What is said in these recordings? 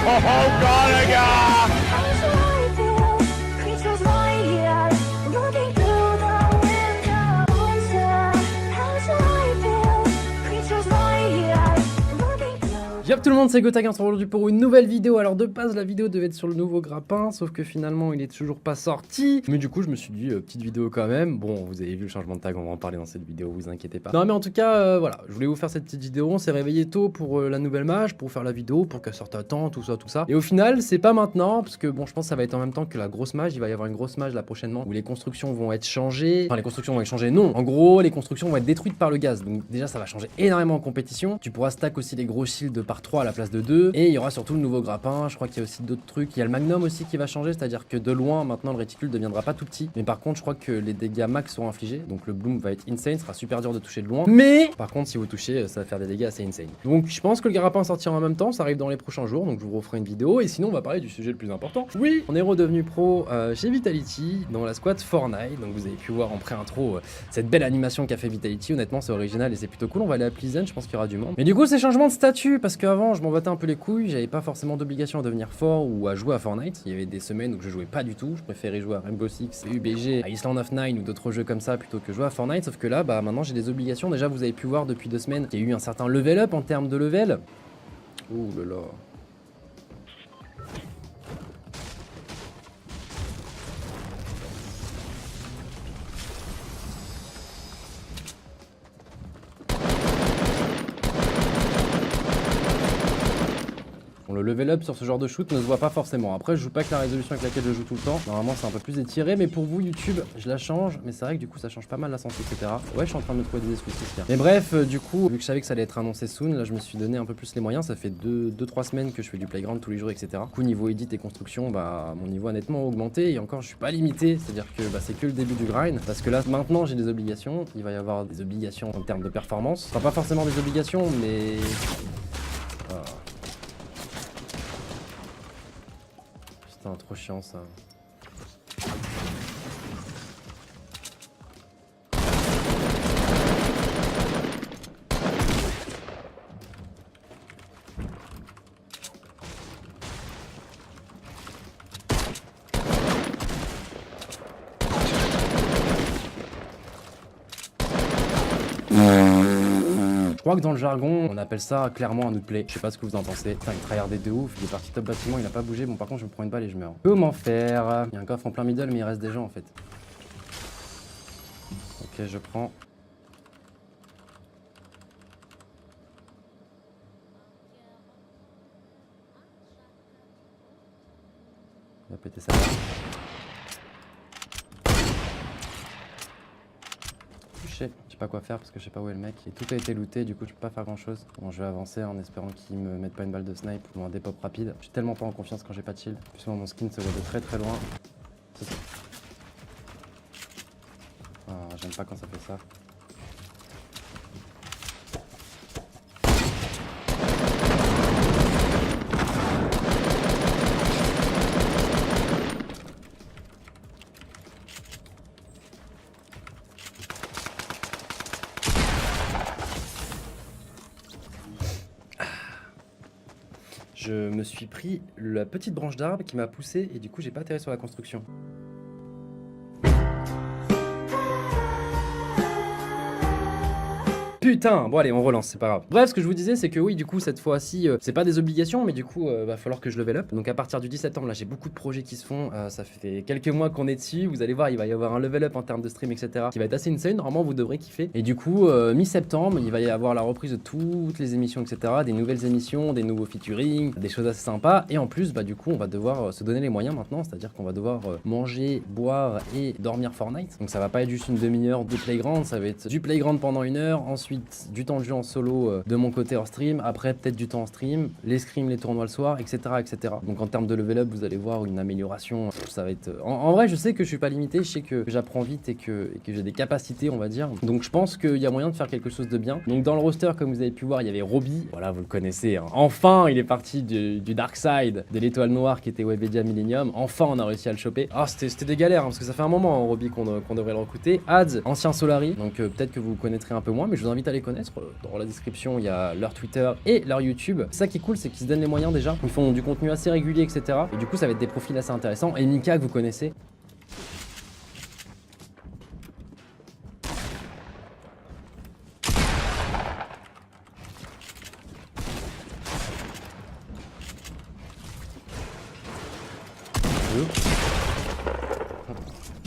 Oh god, les gars! Yop tout le monde, c'est Gotaga, on se retrouve aujourd'hui pour une nouvelle vidéo. Alors de base la vidéo devait être sur le nouveau grappin, sauf que finalement il est toujours pas sorti. Mais du coup je me suis dit petite vidéo quand même. Bon, vous avez vu le changement de tag, on va en parler dans cette vidéo, vous inquiétez pas. Non mais en tout cas voilà, je voulais vous faire cette petite vidéo. On s'est réveillé tôt pour la nouvelle mage, pour faire la vidéo, pour qu'elle sorte à temps, tout ça. Et au final c'est pas maintenant, parce que bon je pense que ça va être en même temps que la grosse mage. Il va y avoir une grosse mage là prochainement où les constructions vont être changées. Enfin les constructions vont être changées, non. En gros les constructions vont être détruites par le gaz. Donc déjà ça va changer énormément en compétition. Tu pourras stack aussi les gros shields par 3 à la place de 2. Et il y aura surtout le nouveau grappin. Je crois qu'il y a aussi d'autres trucs. Il y a le magnum aussi qui va changer, c'est-à-dire que de loin maintenant le réticule deviendra pas tout petit. Mais par contre je crois que les dégâts max seront infligés. Donc le bloom va être insane, sera super dur de toucher de loin. Mais par contre si vous touchez ça va faire des dégâts assez insane. Donc je pense que le grappin sortira en même temps. Ça arrive dans les prochains jours. Donc je vous referai une vidéo. Et sinon on va parler du sujet le plus important. Oui, on est redevenu pro chez Vitality dans la squad Fortnite. Donc vous avez pu voir en pré-intro cette belle animation qu'a fait Vitality. Honnêtement c'est original et c'est plutôt cool. On va aller à Pleasant, je pense qu'il y aura du monde. Mais du coup c'est changement de statut parce qu'avant je m'en battais un peu les couilles, j'avais pas forcément d'obligation à devenir fort ou à jouer à Fortnite. Il y avait des semaines où je jouais pas du tout, je préférais jouer à Rainbow Six, UBG, à Island of Nine ou d'autres jeux comme ça plutôt que jouer à Fortnite. Sauf que là bah maintenant j'ai des obligations. Déjà vous avez pu voir depuis 2 semaines qu'il y a eu un certain level up en termes de level. Ouh là là. Le level up sur ce genre de shoot ne se voit pas forcément. Après je joue pas avec la résolution avec laquelle je joue tout le temps. Normalement c'est un peu plus étiré, mais pour vous YouTube je la change. Mais c'est vrai que du coup ça change pas mal la santé, etc. Ouais je suis en train de me trouver des excuses, c'est clair. Mais bref du coup vu que je savais que ça allait être annoncé soon, là je me suis donné un peu plus les moyens. Ça fait 2-3 semaines que je fais du playground tous les jours, etc. Du coup niveau edit et construction, bah mon niveau a nettement augmenté. Et encore je suis pas limité, c'est à dire que bah, c'est que le début du grind. Parce que là maintenant j'ai des obligations. Il va y avoir des obligations en termes de performance. Enfin pas forcément des obligations mais... Putain, trop chiant ça. Je crois que dans le jargon, on appelle ça clairement un outplay. Je sais pas ce que vous en pensez. Putain, il tryhardait de ouf. Il est parti top bâtiment, il a pas bougé. Bon, par contre, je me prends une balle et je meurs. Comment faire? Il y a un coffre en plein middle, mais il reste des gens en fait. Ok, je prends. Il va péter ça. Je sais pas quoi faire parce que je sais pas où est le mec et tout a été looté, du coup je peux pas faire grand chose. Bon je vais avancer en espérant qu'il me mette pas une balle de snipe ou un dépop rapide. Je suis tellement pas en confiance quand j'ai pas de shield. Plus moi mon skin se voit de très loin. Ah, j'aime pas quand ça fait ça. Je me suis pris la petite branche d'arbre qui m'a poussé et du coup j'ai pas atterri sur la construction. Putain, bon allez on relance, c'est pas grave. Bref, ce que je vous disais c'est que oui du coup cette fois-ci c'est pas des obligations mais du coup va falloir que je level up. Donc à partir du 10 septembre là j'ai beaucoup de projets qui se font, ça fait quelques mois qu'on est dessus, vous allez voir il va y avoir un level up en termes de stream etc qui va être assez insane, normalement vous devrez kiffer. Et du coup mi-septembre il va y avoir la reprise de toutes les émissions etc, des nouvelles émissions, des nouveaux featuring, des choses assez sympas. Et en plus bah du coup on va devoir se donner les moyens maintenant, c'est à dire qu'on va devoir manger, boire et dormir Fortnite. Donc ça va pas être juste une demi-heure de playground, ça va être du playground pendant 1 heure, ensuite du temps de jeu en solo de mon côté hors stream, après peut-être du temps en stream, les scrims, les tournois le soir, etc. Donc en termes de level up, vous allez voir une amélioration, ça va être... En vrai, je sais que je suis pas limité, je sais que j'apprends vite et que j'ai des capacités, on va dire. Donc je pense qu'il y a moyen de faire quelque chose de bien. Donc dans le roster, comme vous avez pu voir, il y avait Robbie, voilà, vous le connaissez, hein. Enfin, il est parti du dark side, de l'étoile noire qui était Webedia Millennium. Enfin, on a réussi à le choper. Ah, c'était des galères, hein, parce que ça fait un moment, hein, Robbie, qu'on devrait le recruter. Ads, ancien Solari, donc peut-être que vous connaîtrez un peu moins, mais je vous invite invite à les connaître. Dans la description, il y a leur Twitter et leur YouTube. Ça qui est cool, c'est qu'ils se donnent les moyens déjà. Ils font du contenu assez régulier, etc. Et du coup, ça va être des profils assez intéressants. Et Mika, que vous connaissez.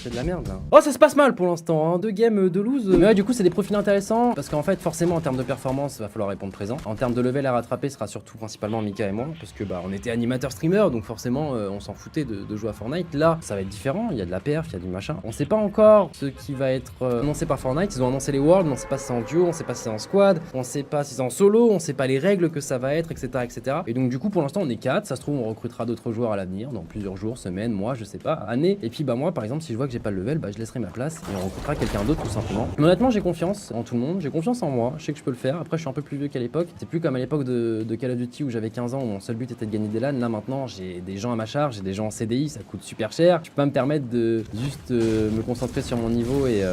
C'est de la merde là. Oh, ça se passe mal pour l'instant, hein. 2 games de lose. Mais ouais, du coup, c'est des profils intéressants parce qu'en fait, forcément, en termes de performance, il va falloir répondre présent. En termes de level à rattraper, ce sera surtout principalement Mika et moi parce que bah, on était animateur streamer, donc forcément, on s'en foutait de jouer à Fortnite. Là, ça va être différent. Il y a de la perf, il y a du machin. On sait pas encore ce qui va être annoncé par Fortnite. Ils ont annoncé les Worlds, mais on sait pas si c'est en duo, on sait pas si c'est en squad, on sait pas si c'est en solo, on sait pas les règles que ça va être, etc., etc. Et donc, du coup, pour l'instant, on est 4. Ça se trouve, on recrutera d'autres joueurs à l'avenir, dans plusieurs jours, semaines, mois, je sais pas, années. Et puis, bah, moi, par exemple, si je vois que j'ai pas le level, bah, je laisserai ma place et on rencontrera quelqu'un d'autre tout simplement. Mais honnêtement, j'ai confiance en tout le monde, j'ai confiance en moi, je sais que je peux le faire. Après, je suis un peu plus vieux qu'à l'époque. C'est plus comme à l'époque de Call of Duty où j'avais 15 ans où mon seul but était de gagner des LAN. Là maintenant, j'ai des gens à ma charge, j'ai des gens en CDI, ça coûte super cher. Je peux pas me permettre de juste me concentrer sur mon niveau et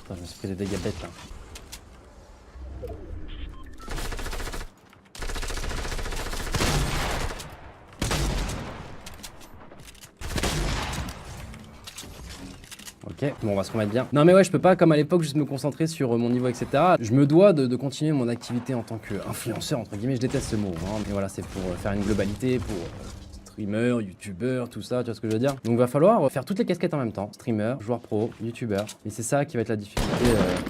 Attends, je me suis pris des dégâts bêtes là. Ok, bon, on va se remettre bien. Non mais ouais, je peux pas comme à l'époque juste me concentrer sur mon niveau, etc. Je me dois de continuer mon activité en tant qu'influenceur, entre guillemets. Je déteste ce mot, hein, mais voilà, c'est pour faire une globalité, pour streamer, youtubeur, tout ça, tu vois ce que je veux dire. Donc va falloir faire toutes les casquettes en même temps. Streamer, joueur pro, youtubeur. Et c'est ça qui va être la difficulté.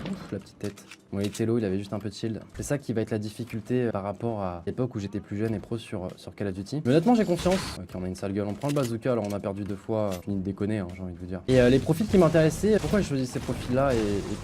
Ouf, la petite tête. Bon, et Tello, il avait juste un peu de shield. C'est ça qui va être la difficulté par rapport à l'époque où j'étais plus jeune et pro sur Call of Duty. Mais honnêtement, j'ai confiance. Ok, on a une sale gueule. On prend le bazooka, alors on a perdu 2 fois. Fini de déconner, hein, j'ai envie de vous dire. Et les profils qui m'intéressaient, pourquoi j'ai choisi ces profils-là et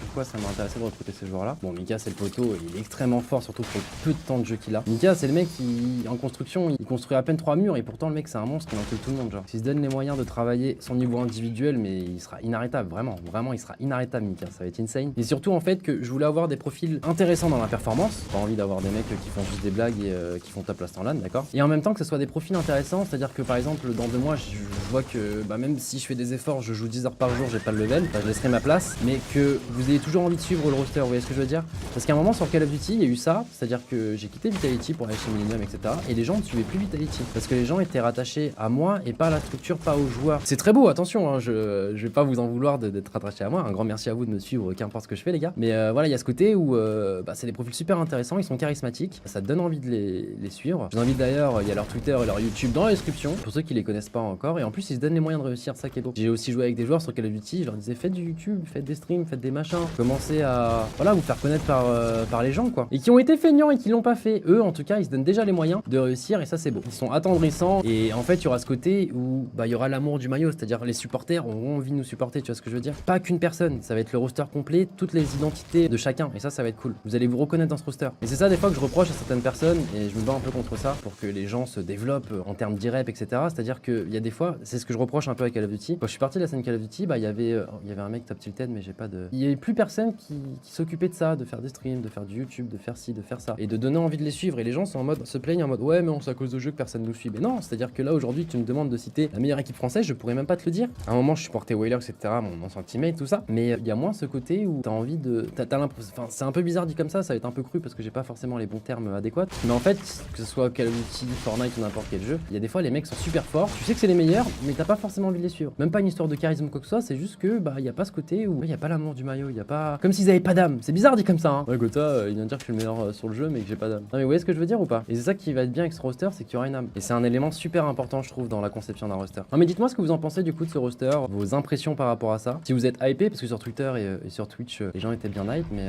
pourquoi ça m'a intéressé de recruter ces joueurs-là. Bon, Mika, c'est le poteau, il est extrêmement fort, surtout pour le peu de temps de jeu qu'il a. Mika, c'est le mec qui, en construction, il construit à peine 3 murs et pourtant le mec, c'est un monstre, il encule tout le monde, genre. S'il se donne les moyens de travailler son niveau individuel, mais il sera inarrêtable, vraiment, il sera inarrêtable, Mika, ça va être insane. Et surtout, en fait, que je voulais avoir des profils intéressants dans la performance, pas envie d'avoir des mecs qui font juste des blagues et qui font top last en LAN, d'accord. Et en même temps que ce soit des profils intéressants, c'est-à-dire que par exemple, dans 2 mois, je vois que bah, même si je fais des efforts, je joue 10 heures par jour, j'ai pas le level, bah, je laisserai ma place, mais que vous ayez toujours envie de suivre le roster, vous voyez ce que je veux dire? Parce qu'à un moment sur Call of Duty, il y a eu ça, c'est-à-dire que j'ai quitté Vitality pour aller chez Millennium, etc. Et les gens ne suivaient plus Vitality, parce que les gens étaient rattachés à moi et pas à la structure, pas aux joueurs. C'est très beau, attention, hein, je vais pas vous en vouloir d'être rattaché à moi, un grand merci à vous de me suivre, qu'importe ce que je fais les gars. Mais voilà, il y a ce côté où bah, c'est des profils super intéressants, ils sont charismatiques, ça te donne envie de les suivre. Je vous invite d'ailleurs, il y a leur Twitter et leur YouTube dans la description, pour ceux qui les connaissent pas encore, et en plus ils se donnent les moyens de réussir, ça qui est beau. J'ai aussi joué avec des joueurs sur Call of Duty, je leur disais faites du YouTube, faites des streams, faites des machins, commencez à voilà, vous faire connaître par les gens quoi. Et qui ont été feignants et qui l'ont pas fait. Eux en tout cas, ils se donnent déjà les moyens de réussir et ça c'est beau. Ils sont attendrissants et en fait il y aura ce côté où bah il y aura l'amour du maillot, c'est-à-dire les supporters auront envie de nous supporter, tu vois ce que je veux dire? Pas qu'une personne, ça va être le roster complet, toutes les identités de chacun et ça va être cool. Vous allez vous reconnaître dans ce roster. Et c'est ça des fois que je reproche à certaines personnes et je me bats un peu contre ça pour que les gens se développent en termes d'e-rep, etc. C'est-à-dire qu'il y a des fois, c'est ce que je reproche un peu à Call of Duty. Quand je suis parti de la scène Call of Duty, bah il y avait un mec top tilted mais j'ai pas de... Il y avait plus personne qui s'occupait de ça, de faire des streams, de faire du YouTube, de faire ci, de faire ça. Et de donner envie de les suivre. Et les gens sont en mode, se plaignent en mode ouais mais c'est à cause de jeu que personne nous suit. Mais non, c'est-à-dire que là aujourd'hui tu me demandes de citer la meilleure équipe française, je pourrais même pas te le dire. À un moment je supportais Whaler, etc. Mon ancien teammate, tout ça. Mais il y a moins ce côté où t'as envie de... Enfin c'est un peu bizarre dit comme ça va être un peu cru parce que j'ai pas forcément les bons termes adéquats. Mais en fait, que ce soit Call of Duty, Fortnite ou n'importe quel jeu, il y a des fois les mecs sont super forts, tu sais que c'est les meilleurs, mais t'as pas forcément envie de les suivre. Même pas une histoire de charisme ou quoi que ce soit, c'est juste que bah y a pas ce côté où il y a pas l'amour du maillot, il y a pas... Comme s'ils avaient pas d'âme. C'est bizarre dit comme ça, hein. Ouais, Gotha, il vient de dire que je suis le meilleur sur le jeu mais que j'ai pas d'âme. Non mais vous voyez ce que je veux dire ou pas? Et c'est ça qui va être bien avec ce roster, c'est qu'il y aura une âme. Et c'est un élément super important je trouve dans la conception d'un roster. Non mais dites-moi ce que vous en pensez du coup de ce roster, vos impressions par rapport à ça. Si vous êtes hypé, parce que sur Twitter et sur Twitch, les gens étaient bien hype, mais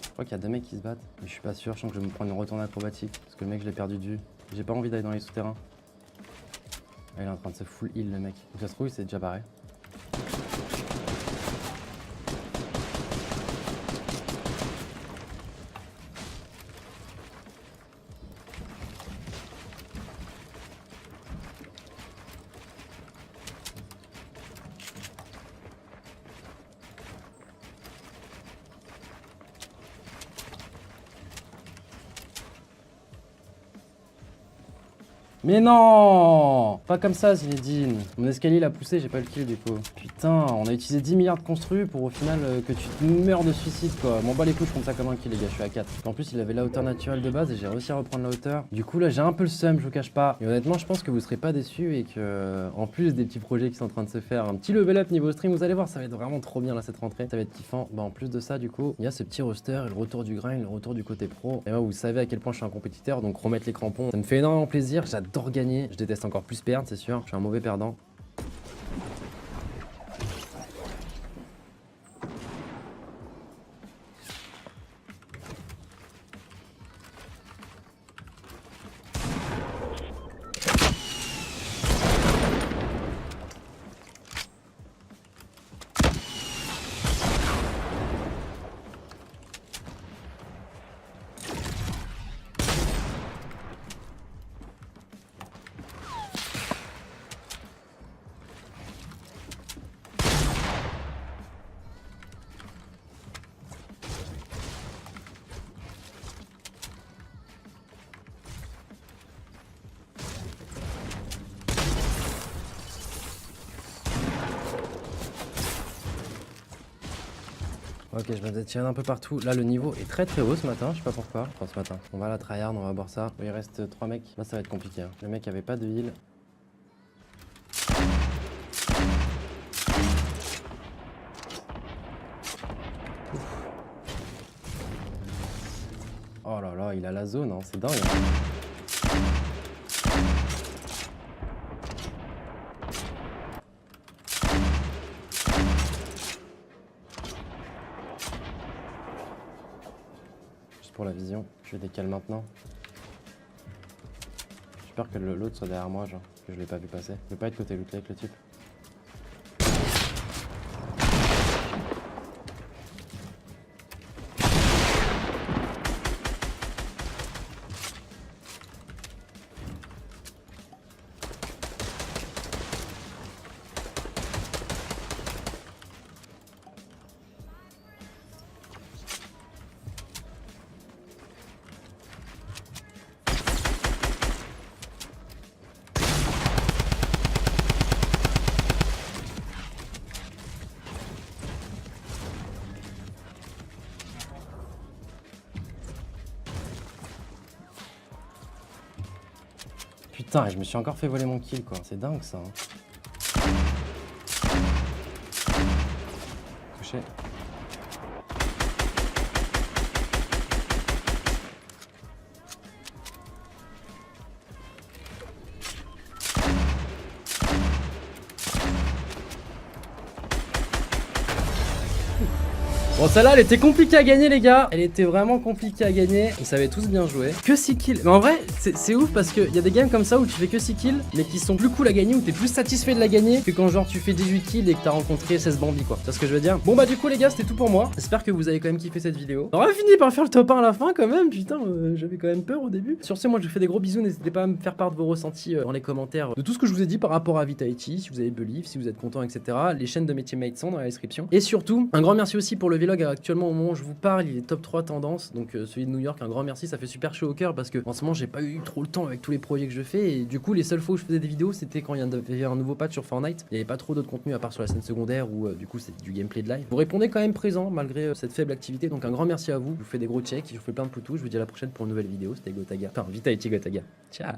je crois qu'il y a 2 mecs qui se battent, mais je suis pas sûr, je sens que je vais me prendre une retournée acrobatique, parce que le mec je l'ai perdu de vue. J'ai pas envie d'aller dans les souterrains. Ah, il est en train de se full heal le mec. Donc ça se trouve, c'est déjà barré. Mais non! Pas comme ça, Zinedine. Mon escalier l'a poussé, j'ai pas le kill du coup. Putain, on a utilisé 10 milliards de construits pour au final que tu meurs de suicide quoi. M'en bats les couilles, je compte ça comme un kill les gars, je suis à 4. En plus, il avait la hauteur naturelle de base et j'ai réussi à reprendre la hauteur. Du coup là, j'ai un peu le seum, je vous cache pas. Et honnêtement, je pense que vous serez pas déçus et que, en plus des petits projets qui sont en train de se faire, un petit level up niveau stream, vous allez voir, ça va être vraiment trop bien là cette rentrée. Ça va être kiffant. Bah en plus de ça, du coup, il y a ce petit roster, le retour du grind, le retour du côté pro. Et moi, vous savez à quel point je suis un compétiteur, donc remettre les crampons, ça me fait énormément plaisir. J'adore gagner. Je déteste encore plus perdre, c'est sûr. Je suis un mauvais perdant. Ok, je me tirer un peu partout. Là, le niveau est très haut ce matin, je sais pas pourquoi. Enfin, ce matin. On va à la tryhard, on va boire ça. Il reste 3 mecs. Là, ça va être compliqué. Hein. Le mec avait pas de heal. Oh là là, il a la zone, hein. C'est dingue. Hein. Pour la vision, je décale maintenant. J'ai peur que l'autre soit derrière moi, genre, que je l'ai pas vu passer. Je veux pas être côté loot avec le type. Putain, je me suis encore fait voler mon kill quoi. C'est dingue ça. Hein. Touché. Bon, celle-là, elle était compliquée à gagner, les gars. Elle était vraiment compliquée à gagner. Ils savaient tous bien jouer. Que 6 kills. Mais en vrai, c'est ouf parce qu'il y a des games comme ça où tu fais que 6 kills, mais qui sont plus cool à gagner, où t'es plus satisfait de la gagner que quand, genre, tu fais 18 kills et que t'as rencontré 16 bandits, quoi. Tu vois ce que je veux dire? Bon, bah, du coup, les gars, c'était tout pour moi. J'espère que vous avez quand même kiffé cette vidéo. On aurait fini par faire le top 1 à la fin, quand même. Putain, j'avais quand même peur au début. Sur ce, moi, je vous fais des gros bisous. N'hésitez pas à me faire part de vos ressentis dans les commentaires de tout ce que je vous ai dit par rapport à Vitality. Si vous avez Believe, si vous êtes content, etc. Les chaînes de mes teammates sont dans la description. Et surtout, un grand merci aussi pour le vlog actuellement au moment où je vous parle, il est top 3 tendance, donc celui de New York, un grand merci, ça fait super chaud au cœur parce que en ce moment j'ai pas eu trop le temps avec tous les projets que je fais et du coup les seules fois où je faisais des vidéos c'était quand il y avait un nouveau patch sur Fortnite, il n'y avait pas trop d'autres contenus à part sur la scène secondaire où du coup c'est du gameplay de live. Vous répondez quand même présent malgré cette faible activité, donc un grand merci à vous, je vous fais des gros checks, je vous fais plein de poutous, je vous dis à la prochaine pour une nouvelle vidéo, c'était Gotaga, enfin Vitality Gotaga, ciao.